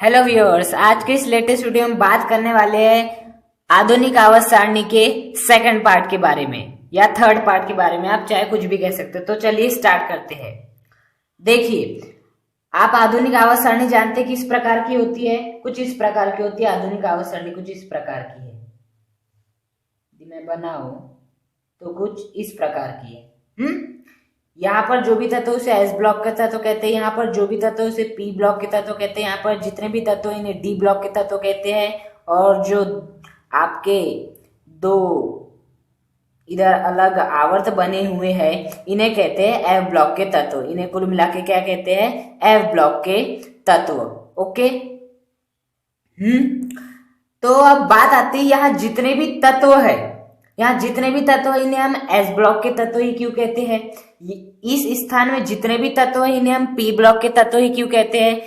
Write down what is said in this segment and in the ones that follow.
Hello viewers, आज के इस लेटेस्ट वीडियो में बात करने वाले हैं आधुनिक आवर्त सारणी के सेकंड पार्ट के बारे में या थर्ड पार्ट के बारे में, आप चाहे कुछ भी कह सकते हो। तो चलिए स्टार्ट करते हैं। देखिए, आप आधुनिक आवर्त सारणी जानते हैं किस प्रकार की होती है? कुछ इस प्रकार की होती है आधुनिक आवर्त सारणी, कुछ इस प्रकार की है। यदि मैं बनाऊं तो कुछ इस प्रकार की है। यहाँ पर जो भी तत्व उसे एस ब्लॉक के तत्व कहते हैं, यहाँ पर जो भी तत्व उसे पी ब्लॉक के तत्व कहते हैं, यहाँ पर जितने भी तत्व इन्हें डी ब्लॉक के तत्व कहते हैं, और जो आपके दो इधर अलग आवर्त बने हुए हैं इन्हें कहते हैं एफ ब्लॉक के तत्व। इन्हें कुल मिला के क्या कहते हैं? एफ ब्लॉक के तत्व। ओके। तो अब बात आती है यहाँ जितने भी तत्व है, यहाँ जितने भी तत्व इन्हें हम एस ब्लॉक के तत्व ही क्यों कहते हैं? इस स्थान में जितने भी तत्व है इन्हें हम पी ब्लॉक के तत्व ही क्यों कहते हैं?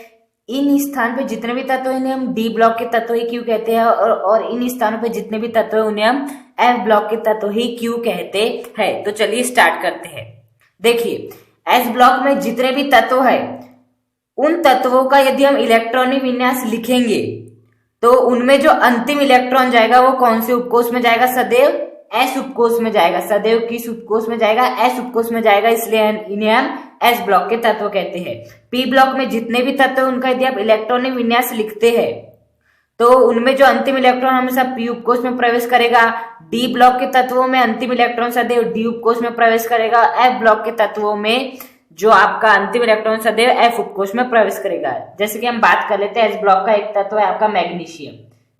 इन स्थान पे जितने भी तत्व इन्हें हम डी ब्लॉक के तत्व ही क्यों कहते हैं? और इन स्थानों पे जितने भी तत्व है उन्हें हम एफ ब्लॉक के तत्व ही क्यों कहते हैं? तो चलिए स्टार्ट करते हैं। देखिए, एस ब्लॉक में जितने भी तत्व है उन तत्वों का यदि हम इलेक्ट्रॉनिक विन्यास लिखेंगे तो उनमें जो अंतिम इलेक्ट्रॉन जाएगा वो कौन से उपकोष में जाएगा? सदैव एस उपकोष में जाएगा। सदैव किस उपकोष में जाएगा? एस उपकोष में जाएगा। इसलिए इन्हें हम एस ब्लॉक के तत्व कहते हैं। पी ब्लॉक में जितने भी तत्व उनका यदि आप इलेक्ट्रॉनिक विन्यास लिखते हैं तो उनमें जो अंतिम इलेक्ट्रॉन हमेशा पी उपकोष में प्रवेश करेगा। डी ब्लॉक के तत्वों में अंतिम इलेक्ट्रॉन सदैव डी उपकोष में प्रवेश करेगा। एफ ब्लॉक के तत्वों में जो आपका अंतिम इलेक्ट्रॉन सदैव एफ उपकोष में प्रवेश करेगा। जैसे कि हम बात कर लेते हैं, एस ब्लॉक का एक तत्व है आपका मैग्नीशियम,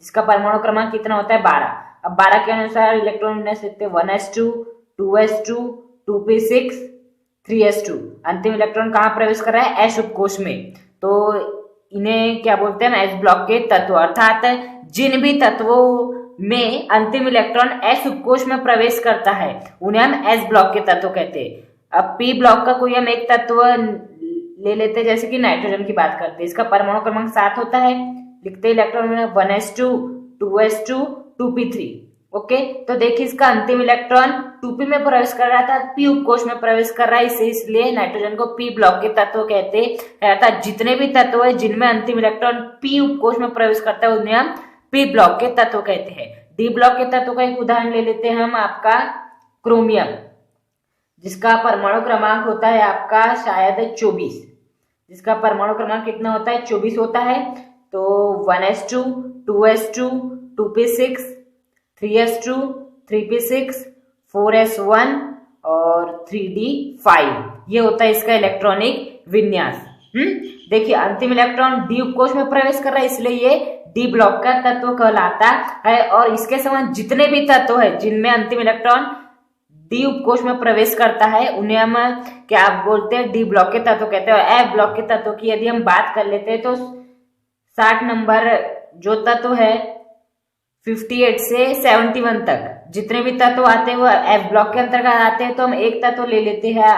जिसका परमाणु क्रमांक कितना होता है? 12। अब 12 के अनुसार इलेक्ट्रॉन विन्यास लिखते हैं 1s2, 2s2, 2p6, 3s2। अंतिम इलेक्ट्रॉन कहाँ प्रवेश कर रहा है? एस उपकोष में। तो इन्हें क्या बोलते हैं? एस ब्लॉक के तत्व। अर्थात जिन भी तत्वों में अंतिम इलेक्ट्रॉन एस उपकोष में प्रवेश करता है उन्हें हम एस ब्लॉक के तत्व कहते हैं। अब पी ब्लॉक का कोई हम एक तत्व ले लेते हैं, जैसे कि नाइट्रोजन की बात करते हैं। इसका परमाणु क्रमांक 7 होता है। लिखते हैं electron 1s2, 2s2, 2p3। Okay. तो देखिए, इसका अंतिम इलेक्ट्रॉन 2p में प्रवेश कर रहा था, पी उपकोष में प्रवेश कर रहा है, इसलिए नाइट्रोजन को पी ब्लॉक के तत्व कहते हैं। अर्थात जितने भी तत्व है जिनमें अंतिम इलेक्ट्रॉन पी उपकोष में प्रवेश करता है उन्हें हम पी ब्लॉक के तत्व कहते हैं। डी ब्लॉक के तत्व का एक उदाहरण ले लेते हैं हम, आपका क्रोमियम, जिसका परमाणु क्रमांक होता है आपका शायद 24। जिसका परमाणु क्रमांक कितना होता है? 24 होता है। तो 1s2, 2s2, 2p6, 3s2, 3p6, 4s1 और 3d5, ये होता है इसका इलेक्ट्रॉनिक विन्यास। देखिए, अंतिम इलेक्ट्रॉन डी उपकोष में प्रवेश कर रहा है, इसलिए ये डी ब्लॉक का तत्व कहलाता है। और इसके समान जितने भी तत्व है जिनमें अंतिम इलेक्ट्रॉन डी उपकोष में प्रवेश करता है उन्हें हम क्या बोलते हैं? डी ब्लॉक के तत्व कहते हैं। एफ ब्लॉक के तत्व की यदि हम बात कर लेते हैं तो 60 नंबर जो तत्व है 58 से 71 तक जितने भी तत्व आते हैं वो एफ ब्लॉक के अंतर्गत आते हैं। तो हम एक तत्व ले लेते हैं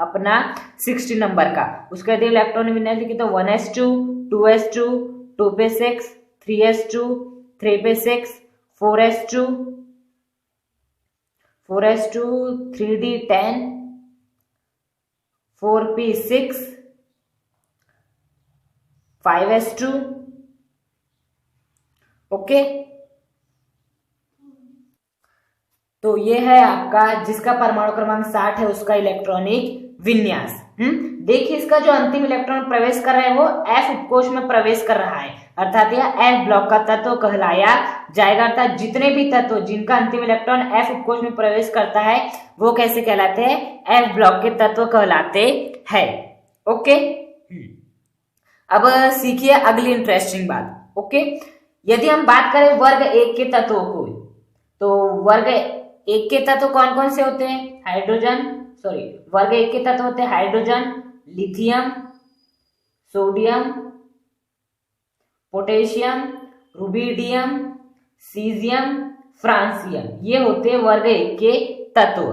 अपना 60 नंबर का। उसके यदि इलेक्ट्रॉनिक विन्यास लिखे तो 1s2, 2s2, 2p6, 3s2, 3p6, 4s2, 3d10, 4p6, 5s2। Okay. तो ये है आपका जिसका परमाणु क्रमांक 60 है उसका इलेक्ट्रॉनिक विन्यास। देखिए, इसका जो अंतिम इलेक्ट्रॉन प्रवेश कर रहा है वो एफ उपकोष में प्रवेश कर रहा है, अर्थात यह एफ ब्लॉक का तत्व कहलाया जाएगा। अर्थात जितने भी तत्व जिनका अंतिम इलेक्ट्रॉन एफ उपकोष में प्रवेश करता है वो कैसे कहलाते हैं? एफ ब्लॉक के तत्व कहलाते हैं। ओके। अब सीखिए अगली इंटरेस्टिंग बात। ओके। यदि हम बात करें वर्ग 1 के तत्वों को, तो वर्ग 1 के तत्व कौन कौन से होते हैं? वर्ग 1 के तत्व होते हैं hydrogen, lithium, sodium, potassium, rubidium, caesium, francium. ये होते हैं वर्ग 1 के तत्व।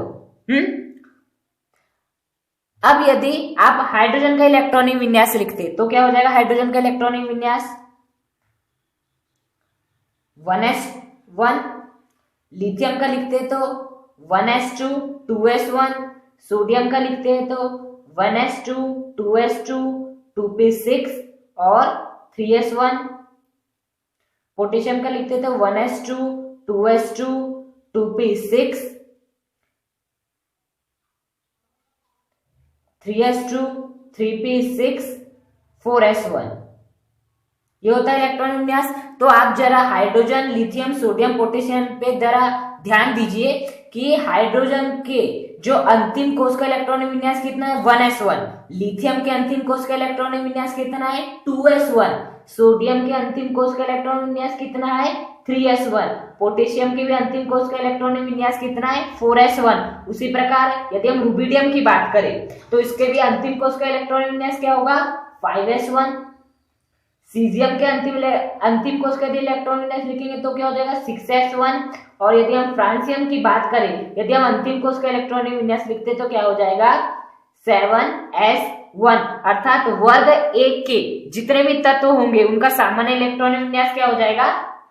अब यदि आप हाइड्रोजन का इलेक्ट्रॉनिक विन्यास लिखते तो क्या हो जाएगा? हाइड्रोजन का इलेक्ट्रॉनिक विन्यास 1s1। लिथियम का लिखते हैं तो 1s2, 2s1। सोडियम का लिखते हैं तो 1s2, 2s2, 2p6 और 3s1। पोटेशियम का लिखते तो 1s2 2s2 2p6 3s2 3p6 4s1। ये होता है इलेक्ट्रॉन विन्यास। तो आप जरा हाइड्रोजन, लिथियम, सोडियम, पोटेशियम पे जरा ध्यान दीजिए कि हाइड्रोजन के जो अंतिम कोष का इलेक्ट्रॉनिक विन्यास कितना है 1s1, लिथियम के अंतिम कोष का इलेक्ट्रॉनिक विन्यास कितना है 2s1, सोडियम के अंतिम कोष का इलेक्ट्रॉनिक विन्यास कितना है 3s1, पोटेशियम के भी अंतिम कोष का इलेक्ट्रॉनिक विन्यास कितना है 4s1। उसी प्रकार यदि हम रुबिडियम की बात करें तो इसके भी अंतिम कोष का इलेक्ट्रॉनिक विन्यास क्या होगा 5s1। सीजियम के अंतिम कोष का यदि इलेक्ट्रॉन विन्यास लिखेंगे तो क्या हो जाएगा 6s1। और यदि हम फ्रांसियम की बात करें, यदि हम अंतिम कोष का इलेक्ट्रॉनिक विन्यास लिखते तो क्या हो जाएगा 7s1। अर्थात वर्ग एक के जितने भी तत्व होंगे उनका सामान्य इलेक्ट्रॉनिक विन्यास क्या हो जाएगा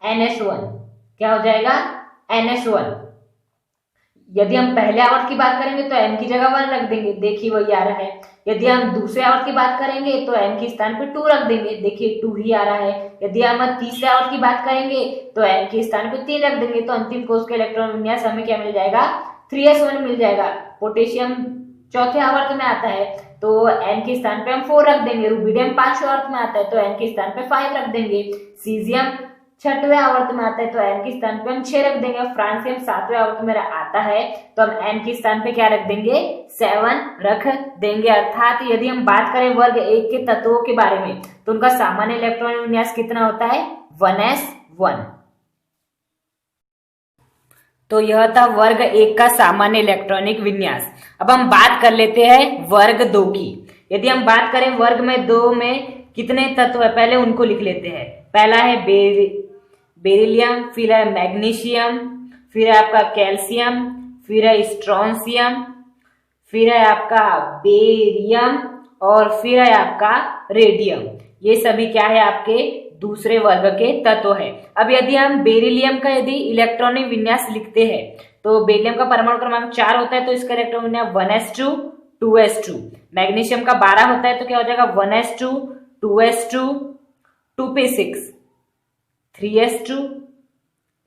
ns1। क्या हो जाएगा ns1। यदि हम पहले आवर्त की बात करेंगे तो n की जगह 1 रख देंगे, देखिए वही आ रहा है। यदि हम दूसरे आवर्त की बात करेंगे तो n के स्थान पे 2 रख देंगे, देखिए 2 ही आ रहा है। यदि हम तीसरे आवर्त की बात करेंगे तो n के स्थान पे 3 रख देंगे, तो अंतिम कोष का इलेक्ट्रॉन विन्यास हमें क्या मिल जाएगा 3s1 मिल जाएगा। पोटेशियम चौथे आवर्त में आता है तो n के स्थान पे हम 4 रख देंगे। रुबिडियम पांचवें आवर्त में आता है तो n के स्थान पे 5 रख देंगे। सीजियम छठवें आवर्त में आता है तो n के स्थान पे हम 6 रख देंगे। फ्रांसियम सातवें आवर्त में आता है तो हम n के स्थान पे क्या रख देंगे 7 रख देंगे। अर्थात यदि हम बात करें वर्ग एक के तत्वों के बारे में तो उनका सामान्य इलेक्ट्रॉनिक विन्यास कितना होता है 1s1। तो यह था वर्ग एक का सामान्य इलेक्ट्रॉनिक विन्यास। अब हम बात कर लेते हैं वर्ग दो की। यदि हम बात करें वर्ग में दो में कितने तत्व है पहले उनको लिख लेते हैं। पहला है बेरिलियम, फिर है मैग्नीशियम, फिर है आपका कैल्शियम, फिर है स्ट्रोंशियम, फिर है आपका बेरियम और फिर है आपका रेडियम। ये सभी क्या है आपके दूसरे वर्ग के तत्व है। अब यदि हम बेरिलियम का यदि इलेक्ट्रॉनिक विन्यास लिखते हैं तो बेरिलियम का परमाणु क्रमांक 4 होता है तो इसका इलेक्ट्रॉनिक विन्यास 1s2 2s2। मैग्नीशियम का 12 होता है तो क्या हो जाएगा 1s2 2s2 2p6 3s2।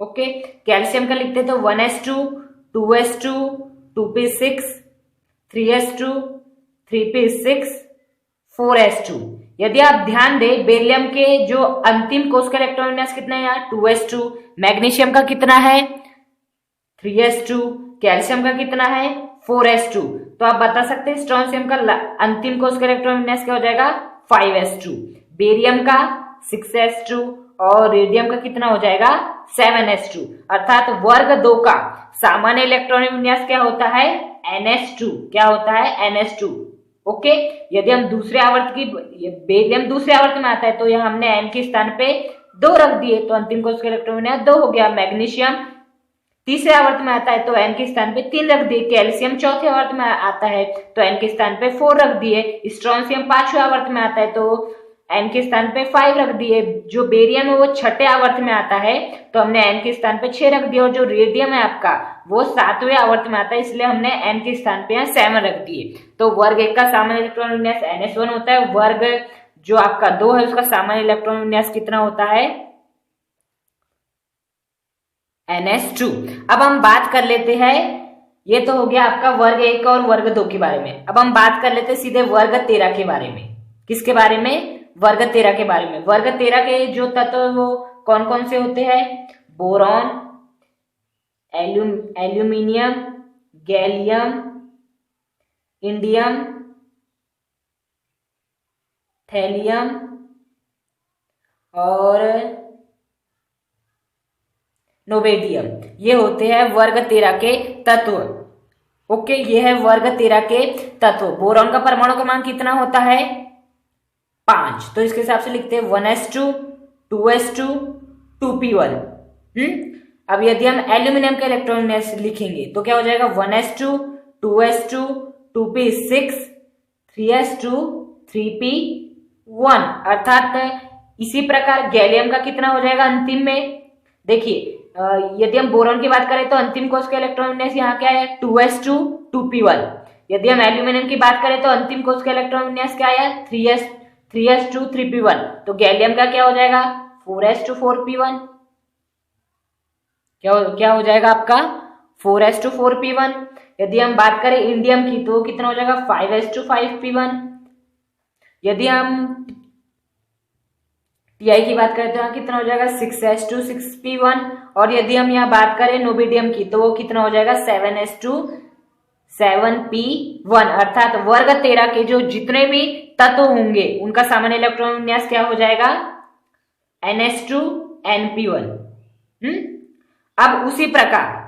Okay, calcium का लिखते हैं तो 1s2 2s2 2p6 3s2 3p6 4s2। यदि आप ध्यान दें बेरिलियम के जो अंतिम कोष का इलेक्ट्रॉन विन्यास कितना है यहाँ 2s2, मैग्नीशियम का कितना है 3s2, कैल्शियम का कितना है 4s2। तो आप बता सकते हैं स्ट्रोंशियम का अंतिम कोष का इलेक्ट्रॉन विन्यास क्या हो जाएगा 5s2, बेरियम का 6s2 और रेडियम का कितना हो जाएगा 7s2। अर्थात वर्ग दो का सामान्य इलेक्ट्रॉनिक विन्यास क्या होता है ns2। क्या होता है ns2। ओके, यदि हम दूसरे आवर्त की बेरिलियम दूसरे आवर्त में आता है तो यहाँ हमने n के स्थान पे 2 रख दिए तो अंतिम कोष का इलेक्ट्रॉन विन्यास 2 हो गया। मैग्नीशियम तीसरे आवर्त में आता है तो n के स्थान पे 3 रख दिए। कैल्शियम चौथे आवर्त में आता है तो n के स्थान पे 4 रख दिए। स्ट्रोंशियम पांचवें आवर्त में आता है तो n के स्थान पे 5 रख दिए। जो बेरियम है वो छठे आवर्त में आता है तो हमने n के स्थान पे 6 रख दिया। और जो रेडियम है आपका वो 7वें आवर्त में आता है इसलिए हमने n के स्थान पे यहाँ 7 रख दिए। तो वर्ग एक का सामान्य इलेक्ट्रॉन विन्यास ns1 होता है। वर्ग जो आपका 2 है उसका सामान्य इलेक्ट्रॉन विन्यास कितना होता है ns2। अब हम बात कर लेते हैं, ये तो हो गया आपका वर्ग 1 और वर्ग 2 के बारे में। अब हम बात कर लेते हैं सीधे वर्ग 13 के बारे में। किसके बारे में वर्ग 13 के बारे में। वर्ग 13 के जो तत्व है वो कौन कौन से होते हैं boron, aluminium, gallium, indium, thallium और नोवेडियम। ये होते हैं वर्ग 13 के तत्व। ओके, ये है वर्ग 13 के तत्व। बोरॉन का परमाणु क्रमांक कितना होता है 5, तो इसके हिसाब से लिखते हैं 1s2 2s2 2p1। अब यदि हम एल्यूमिनियम का इलेक्ट्रॉन विन्यास लिखेंगे तो क्या हो जाएगा 1s2 2s2 2p6 3s2 3p1। अर्थात इसी प्रकार गैलियम का कितना हो जाएगा अंतिम में। देखिए यदि हम बोरॉन की बात करें तो अंतिम कोष का इलेक्ट्रॉन विन्यास यहाँ क्या है 2s2 2p1। यदि हम एल्यूमिनियम की बात करें तो अंतिम कोष का इलेक्ट्रॉन विन्यास क्या है 3s2 3p1, तो गैलियम का क्या हो जाएगा 4s2 4p1, क्या हो जाएगा आपका 4s2 4p1। यदि हम बात करें इंडियम की तो कितना हो जाएगा 5s2 5p1। यदि हम टीआई की बात करें तो यहाँ कितना हो जाएगा 6s2 6p1। और यदि हम यहाँ बात करें नोबिडियम की तो वो कितना हो जाएगा 7s2 7p1। अर्थात वर्ग 13 के जो जितने भी तत्व होंगे उनका सामान्य इलेक्ट्रॉन विन्यास क्या हो जाएगा ns2 np1। अब उसी प्रकार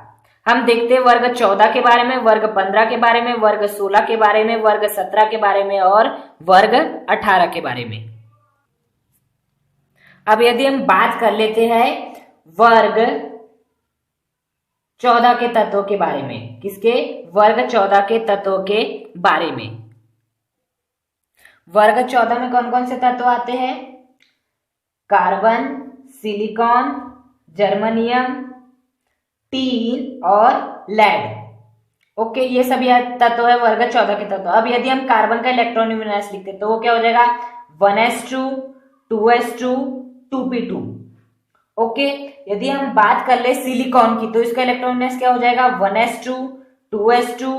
हम देखते हैं वर्ग 14 के बारे में, वर्ग 15 के बारे में, वर्ग 16 के बारे में, वर्ग 17 के बारे में और वर्ग 18 के बारे में। अब यदि हम बात कर लेते हैं वर्ग 14 के तत्वों के बारे में, किसके वर्ग 14 के तत्वों के बारे में। वर्ग 14 में कौन कौन से तत्व आते हैं, कार्बन, सिलिकॉन, जर्मनियम, टीन और लेड। ओके, ये सभी तत्व है वर्ग 14 के तत्व। अब यदि हम कार्बन का इलेक्ट्रॉन विन्यास लिखते तो वो क्या हो जाएगा 1s2 2s2 2p2। ओके, यदि हम बात कर ले सिलिकॉन की तो इसका इलेक्ट्रॉन विन्यास क्या हो जाएगा 1s2 2s2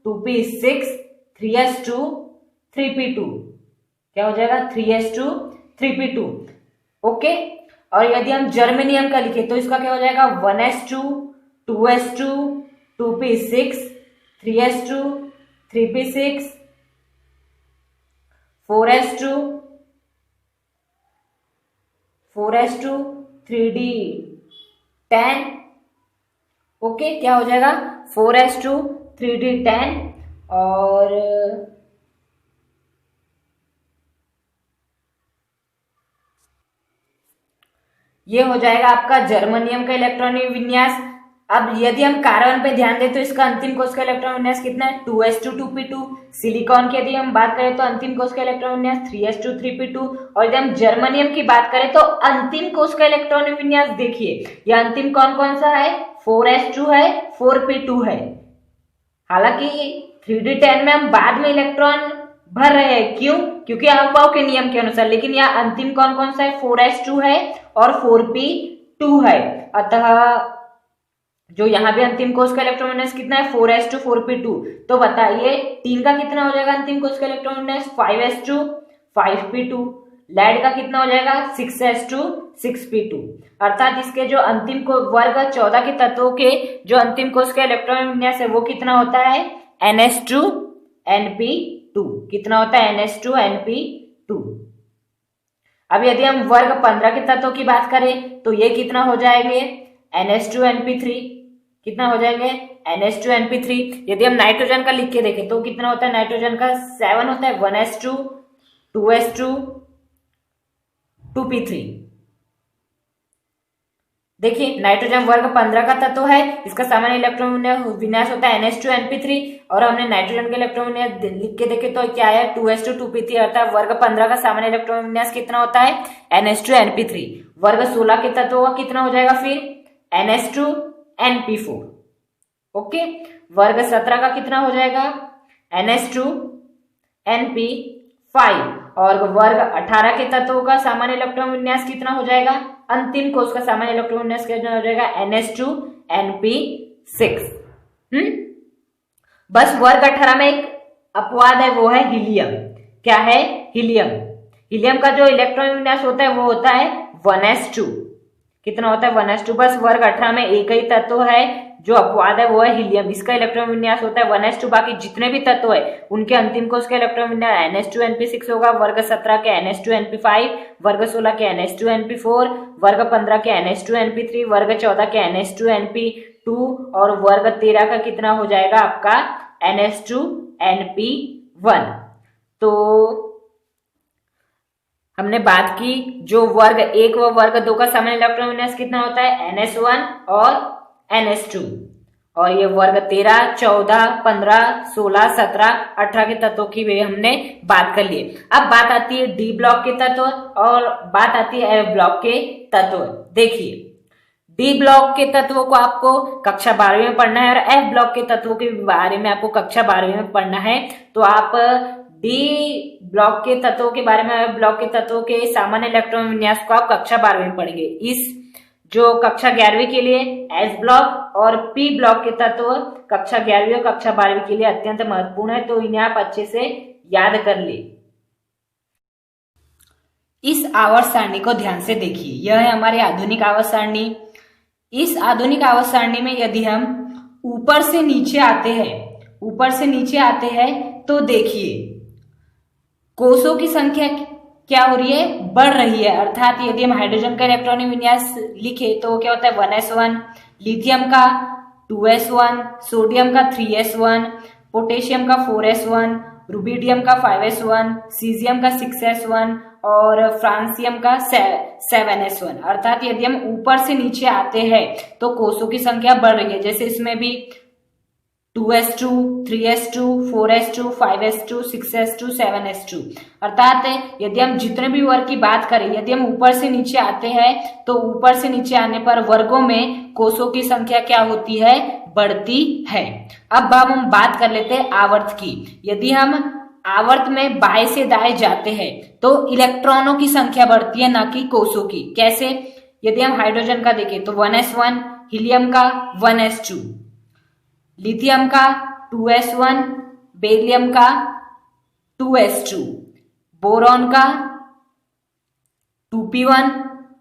2p6 3s2 3p2, क्या हो जाएगा 3s2 3p2। ओके, और यदि हम जर्मेनियम का लिखे तो इसका क्या हो जाएगा 1s2 2s2 2p6 3s2 3p6 4s2 3d10। Okay, क्या हो जाएगा 4s2 3d10। और ये हो जाएगा आपका जर्मनियम का इलेक्ट्रॉनिक विन्यास। अब यदि हम कार्बन पे ध्यान दें तो इसका अंतिम कोश का इलेक्ट्रॉन विन्यास कितना है 2s2 2p2। सिलिकॉन की यदि हम बात करें तो अंतिम कोश का इलेक्ट्रॉन विन्यास 3s2 3p2। और यदि हम जर्मनियम की बात करें तो अंतिम कोश का इलेक्ट्रॉन विन्यास देखिए, यह अंतिम कौन कौन सा है 4s2 है 4p2 है। हालांकि 3d10 में हम बाद में इलेक्ट्रॉन भर रहे हैं, क्यों, क्योंकि अफबाउ के नियम के अनुसार, लेकिन यह अंतिम कौन कौन सा है 4s2 है और 4p2 है। अतः जो यहाँ भी अंतिम कोश का इलेक्ट्रॉन विन्यास कितना है 4s2 4p2। तो बताइए तीन का कितना हो जाएगा अंतिम कोश का इलेक्ट्रॉन विन्यास 5s2 5p2। लेड का कितना हो जाएगा 6s2 6p2। अर्थात इसके जो अंतिम को वर्ग 14 के तत्वों के जो अंतिम कोश का इलेक्ट्रॉन विन्यास है वो कितना होता है ns2 np2। कितना होता है ns2 np2। अब यदि हम वर्ग 15 के तत्वों की बात करें तो ये कितना हो जाएंगे ns2 np3। कितना हो जाएंगे ns2 np3। यदि हम नाइट्रोजन का लिख के देखें तो कितना होता है नाइट्रोजन का 7 होता है 1s2 2s2 2p3। देखिए नाइट्रोजन वर्ग 15 का तत्व है, इसका सामान्य इलेक्ट्रॉन विन्यास होता है ns2 np3। और हमने नाइट्रोजन का इलेक्ट्रॉन विन्यास लिख के देखे तो क्या है 2s2 2p3। अर्थात वर्ग 15 का सामान्य इलेक्ट्रॉन विन्यास कितना होता है ns2 np3। वर्ग 16 के तत्वों का कितना हो जाएगा फिर ns2 np4। ओके, वर्ग 17 का कितना हो जाएगा ns2 np5। और वर्ग 18 के तत्वों का सामान्य इलेक्ट्रॉन विन्यास कितना हो जाएगा, अंतिम कोश का सामान्य इलेक्ट्रॉन विन्यास कितना हो जाएगा ns2 np6। बस वर्ग 18 में एक अपवाद है, वो है हीलियम। क्या है हीलियम। हीलियम का जो इलेक्ट्रॉन विन्यास होता है वो होता है 1s2। कितना होता है 1s2। बस वर्ग 18 में एक ही तत्व है जो अपवाद है वो है हीलियम, इसका इलेक्ट्रॉन विन्यास होता है 1s2। बाकी जितने भी तत्व है उनके अंतिम कोश का इलेक्ट्रॉन विन्यास ns2 np6 होगा। वर्ग 17 के ns2 np5, वर्ग 16 के ns2 np4, वर्ग 15 के ns2 np3, वर्ग 14 के ns2 np2 और वर्ग 13 का कितना हो जाएगा आपका ns2 np1। तो हमने बात की जो वर्ग 1 व वर्ग 2 का सामान्य इलेक्ट्रॉन विन्यास कितना होता है ns1 और ns2। और ये वर्ग 13 14 15 16 17 18 के तत्वों की भी हमने बात कर ली। अब बात आती है डी ब्लॉक के तत्व और बात आती है एफ ब्लॉक के तत्व। देखिए डी ब्लॉक के तत्वों को आपको कक्षा 12वीं में पढ़ना है और एफ ब्लॉक के तत्वों के बारे में आपको कक्षा 12वीं में पढ़ना है। तो आप डी ब्लॉक के तत्वों के बारे में, ब्लॉक के तत्वों के सामान्य इलेक्ट्रॉन विन्यास को आप कक्षा 12वीं में पढ़ेंगे। इस जो कक्षा 11वीं के लिए एस ब्लॉक और पी ब्लॉक के तत्व कक्षा 11वीं और कक्षा 12वीं के लिए अत्यंत महत्वपूर्ण है, तो इन्हें आप अच्छे से याद कर ले। इस आवर्त सारणी को ध्यान से देखिए, यह है हमारी आधुनिक आवर्त सारणी। इस आधुनिक आवर्त सारणी में यदि हम ऊपर से नीचे आते हैं तो देखिए कोषों की संख्या क्या हो रही है, बढ़ रही है। अर्थात यदि हम हाइड्रोजन का इलेक्ट्रॉनिक विन्यास लिखे तो क्या होता है 1s1, लिथियम का 2s1, सोडियम का 3s1, पोटेशियम का 4s1, रुबिडियम का 5s1, सीजियम का 6s1 और फ्रांसियम का 7s1। अर्थात यदि हम ऊपर से नीचे आते हैं तो कोषों की संख्या बढ़ रही है। जैसे इसमें भी 2s2, 3s2, 4s2, 5s2, 6s2, 7s2। अर्थात यदि हम जितने भी वर्ग की बात करें, यदि हम ऊपर से नीचे आते हैं तो ऊपर से नीचे आने पर वर्गों में कोषों की संख्या क्या होती है, बढ़ती है। अब हम बात कर लेते हैं आवर्त की। यदि हम आवर्त में बाएं से दाएं जाते हैं तो इलेक्ट्रॉनों की संख्या बढ़ती है, ना कि कोषों की। कैसे? यदि हम हाइड्रोजन का देखें तो 1s1, हीलियम का 1s2, लिथियम का 2s1, बेरिलियम का 2s2, बोरॉन का 2p1,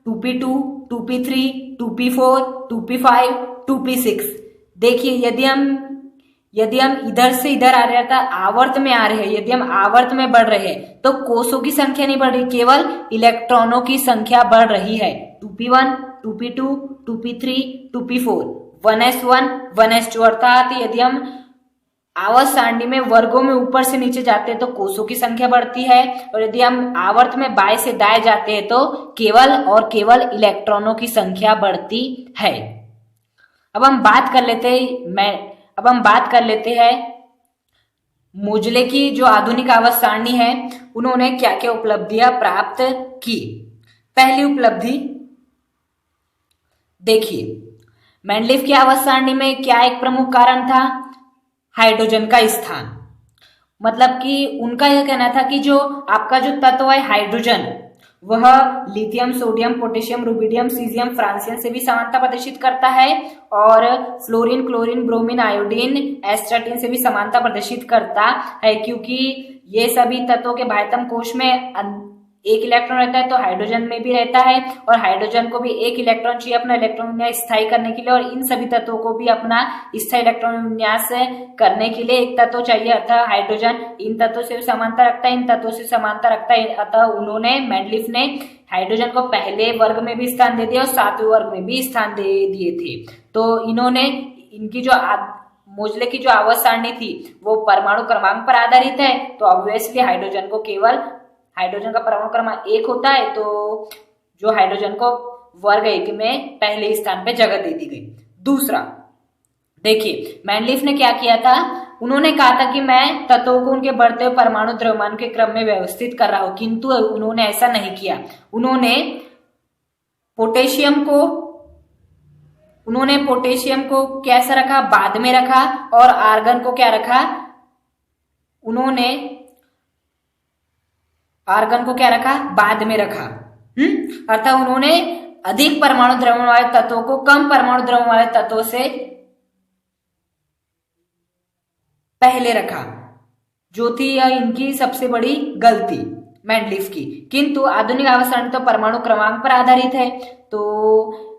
2p2, 2p3, 2p4, 2p5, 2p6। देखिए यदि हम इधर से इधर आ रहे हैं, आवर्त में आ रहे हैं, यदि हम आवर्त में बढ़ रहे हैं तो कोषों की संख्या नहीं बढ़ रही, केवल इलेक्ट्रॉनों की संख्या बढ़ रही है। 2p1, 2p2, 2p3, 2p4, 1s1, 1s2। अर्थात यदि हम आवर्त सारणी में वर्गों में ऊपर से नीचे जाते हैं तो कोषों की संख्या बढ़ती है, और यदि हम आवर्त में बाएं से दाएं जाते हैं तो केवल और केवल इलेक्ट्रॉनों की संख्या बढ़ती है। अब हम बात कर लेते हैं मोजले की जो आधुनिक आवर्त सारणी है, उन्होंने क्या क्या उपलब्धियां प्राप्त की। पहली उपलब्धि देखिए, मेंडलीफ की आवर्त सारणी में क्या एक प्रमुख कारण था, हाइड्रोजन का स्थान। मतलब कि उनका यह कहना था कि जो आपका जो तत्व है हाइड्रोजन, वह lithium, sodium, potassium, rubidium, caesium, francium से भी समानता प्रदर्शित करता है, और fluorine, chlorine, bromine, iodine, astatine से भी समानता प्रदर्शित करता है। क्योंकि ये सभी तत्वों के बाह्यतम कोश में एक इलेक्ट्रॉन रहता है, तो हाइड्रोजन में भी रहता है, और हाइड्रोजन को भी एक इलेक्ट्रॉन चाहिए अपना इलेक्ट्रॉन विन्यास स्थायी करने के लिए, और इन सभी तत्वों को भी अपना स्थायी इलेक्ट्रॉन विन्यास करने के लिए एक तत्व चाहिए। अतः हाइड्रोजन इन तत्वों से समानता रखता है, इन तत्वों से समानता रखता है। अतः उन्होंने, मेंडलीफ ने हाइड्रोजन को पहले वर्ग में भी स्थान दे दिया और 7वें वर्ग में भी स्थान दे दिए थे। तो इन्होंने इनकी जो मोजले की जो आवर्त सारणी थी वो परमाणु क्रमांक पर आधारित है, तो ऑब्वियसली हाइड्रोजन का परमाणु क्रमांक 1 होता है, तो जो हाइड्रोजन को वर्ग 1 में पहले स्थान पे जगह दे दी गई। दूसरा देखिए, मेंडलीफ ने क्या किया था, उन्होंने कहा था कि मैं तत्वों को उनके बढ़ते हुए परमाणु द्रव्यमान के क्रम में व्यवस्थित कर रहा हूं, किंतु उन्होंने ऐसा नहीं किया। उन्होंने पोटेशियम को कैसा रखा, बाद में रखा, और आर्गन को क्या रखा, बाद में रखा। अर्थात उन्होंने अधिक परमाणु द्रव्यमान वाले तत्वों को कम परमाणु द्रव्यमान वाले तत्वों से पहले रखा, जो थी यह इनकी सबसे बड़ी गलती मेंडलीफ की। किंतु आधुनिक आवर्त सारणी तो परमाणु क्रमांक पर आधारित है, तो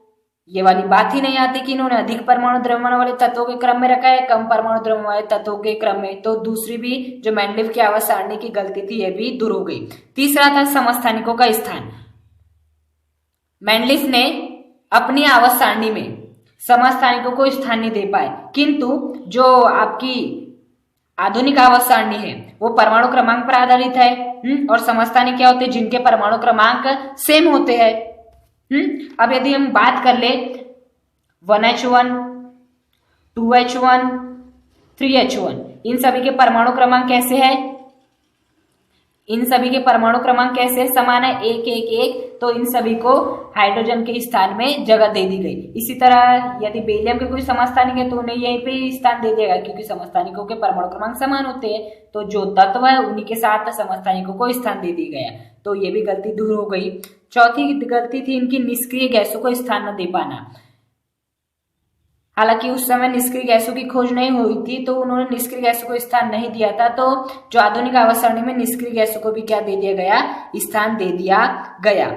ये वाली बात ही नहीं आती कि इन्होंने अधिक परमाणु द्रव्यमान वाले तत्वों के क्रम में रखा है, कम परमाणु द्रव्यमान वाले तत्वों के क्रम में। तो दूसरी भी जो मेंडलीफ की आवर्त सारणी की गलती थी, यह भी दूर हो गई। तीसरा था समस्थानिकों का स्थान। मेंडलीफ ने अपनी आवर्त सारणी में समस्थानिकों को स्थान नहीं दे पाए, किंतु जो आपकी आधुनिक आवर्त सारणी है वो परमाणु क्रमांक पर आधारित है, और समस्थानिक क्या होते हैं, जिनके परमाणु क्रमांक सेम होते हैं। अब यदि हम बात कर ले 1h1, 2h1, 3h1, इन सभी के परमाणु क्रमांक कैसे है, इन सभी के परमाणु क्रमांक कैसे समान है, 1 1 1, तो इन सभी को हाइड्रोजन के स्थान में जगह दे दी गई। इसी तरह यदि बेरिलियम के कोई समस्थानिक है तो उन्हें यहीं पे स्थान दे दिया गया, क्योंकि समस्थानिकों के परमाणु क्रमांक समान होते हैं, तो जो तत्व है उन्हीं के साथ समस्थानिकों को स्थान दे दिया गया, तो ये भी गलती दूर हो गई। चौथी गलती थी इनकी निष्क्रिय गैसों को स्थान न दे पाना। हालांकि उस समय निष्क्रिय गैसों की खोज नहीं हुई थी, तो उन्होंने निष्क्रिय गैसों को स्थान नहीं दिया था, तो जो आधुनिक आवर्त सारणी में निष्क्रिय गैसों को भी क्या दे दिया गया, स्थान दे दिया गया।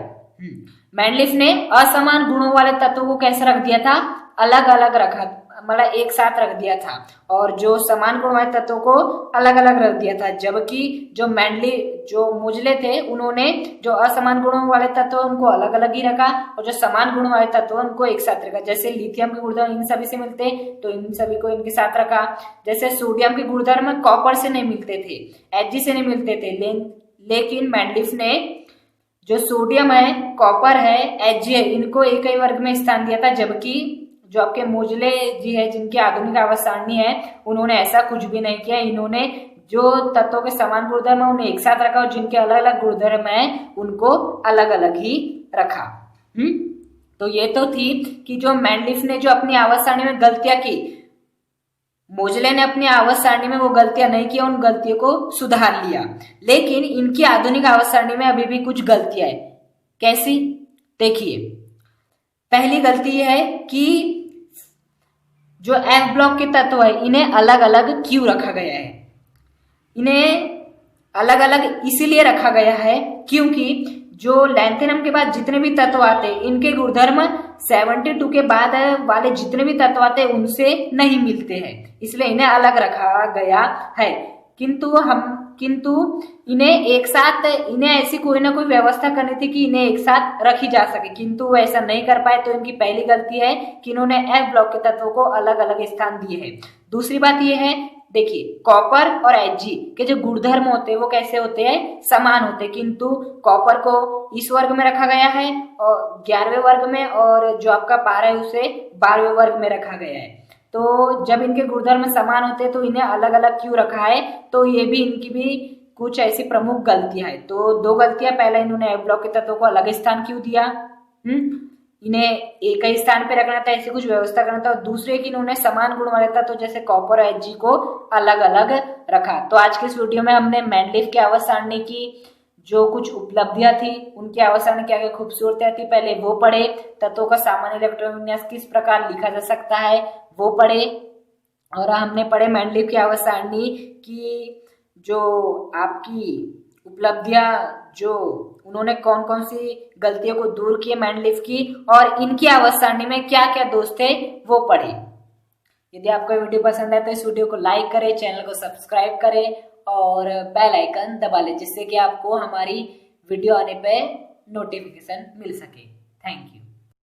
मेंडलीफ ने असमान गुणों वाले तत्वों को कैसे रख दिया था, अलग अलग रखा, मतलब एक साथ रख दिया था, और जो समान गुण वाले तत्वों को अलग अलग रख दिया था। जबकि जो मोजले थे उन्होंने जो असमान गुणों वाले तत्व उनको अलग अलग ही रखा, और जो समान गुण वाले तत्व उनको एक साथ रखा। जैसे लिथियम के गुणधर्म इन सभी से मिलते तो इन सभी को इनके साथ रखा। जैसे सोडियम के गुणधर्म कॉपर से नहीं मिलते थे, Hg से नहीं मिलते थे, लेकिन मेंडलीफ ने जो सोडियम है, कॉपर है, Hg है, इनको एक ही वर्ग में स्थान दिया था। जबकि जो आपके मोजले जी है, जिनकी आधुनिक आवर्त सारणी है, उन्होंने ऐसा कुछ भी नहीं किया। इन्होंने जो तत्वों के समान गुणधर्म है उन्हें एक साथ रखा, और जिनके अलग अलग गुणधर्म है उनको अलग अलग ही रखा। तो ये तो थी कि जो मेंडलीफ ने जो अपनी आवर्त सारणी में गलतियां की, मोजले ने अपनी आवर्त सारणी में वो गलतियां नहीं की, उन गलतियों को सुधार लिया। लेकिन इनकी आधुनिक आवर्त सारणी में अभी भी कुछ गलतियां है। कैसी, देखिए। पहली गलती यह है कि जो F ब्लॉक के तत्व है इन्हें अलग अलग क्यों रखा गया है। इन्हें अलग अलग इसीलिए रखा गया है क्योंकि जो लैंथेनम के बाद जितने भी तत्व आते हैं इनके गुणधर्म 72 के बाद वाले जितने भी तत्व आते हैं उनसे नहीं मिलते हैं, इसलिए इन्हें अलग रखा गया है। किंतु इन्हें एक साथ, इन्हें ऐसी कोई ना कोई व्यवस्था करनी थी कि इन्हें एक साथ रखी जा सके, किंतु वो ऐसा नहीं कर पाए, तो इनकी पहली गलती है कि इन्होंने F ब्लॉक के तत्वों को अलग अलग स्थान दिए हैं। दूसरी बात ये है, देखिए, कॉपर और Hg के जो गुणधर्म होते हैं वो कैसे होते हैं, समान होते हैं, किंतु कॉपर को इस वर्ग में रखा गया है और 11वें वर्ग में, और जो आपका पारा है उसे 12वें वर्ग में रखा गया है। तो जब इनके गुणधर्म समान होते हैं तो इन्हें अलग अलग क्यों रखा है, तो ये भी इनकी भी कुछ ऐसी प्रमुख गलतियां हैं। तो दो गलतियां, पहला इन्होंने F ब्लॉक के तत्वों को अलग स्थान क्यों दिया, इन्हें एक ही स्थान पे रखना था, ऐसी कुछ व्यवस्था करना था। और दूसरे कि इन्होंने समान गुण वाले तत्व जैसे कॉपर और Hg को अलग अलग रखा। तो आज के इस वीडियो में हमने मेंडलीफ की आवर्त सारणी की जो कुछ उपलब्धियां थी, उनकी आवर्त सारणी क्या क्या खूबसूरतियां थी, पहले वो पढ़े। तत्वों का सामान्य इलेक्ट्रॉन विन्यास किस प्रकार लिखा जा सकता है वो पढ़े, और हमने पढ़े मेंडलीफ की आवर्त सारणी की जो आपकी उपलब्धियां, जो उन्होंने कौन कौन सी गलतियों को दूर किए मेंडलीफ की, और इनकी आवर्त सारणी में क्या क्या दोष थे वो पढ़े। यदि आपको वीडियो पसंद है तो इस वीडियो को लाइक करें, चैनल को सब्सक्राइब करें और बेल आइकन दबा लें, जिससे कि आपको हमारी वीडियो आने पे नोटिफिकेशन मिल सके। Thank you.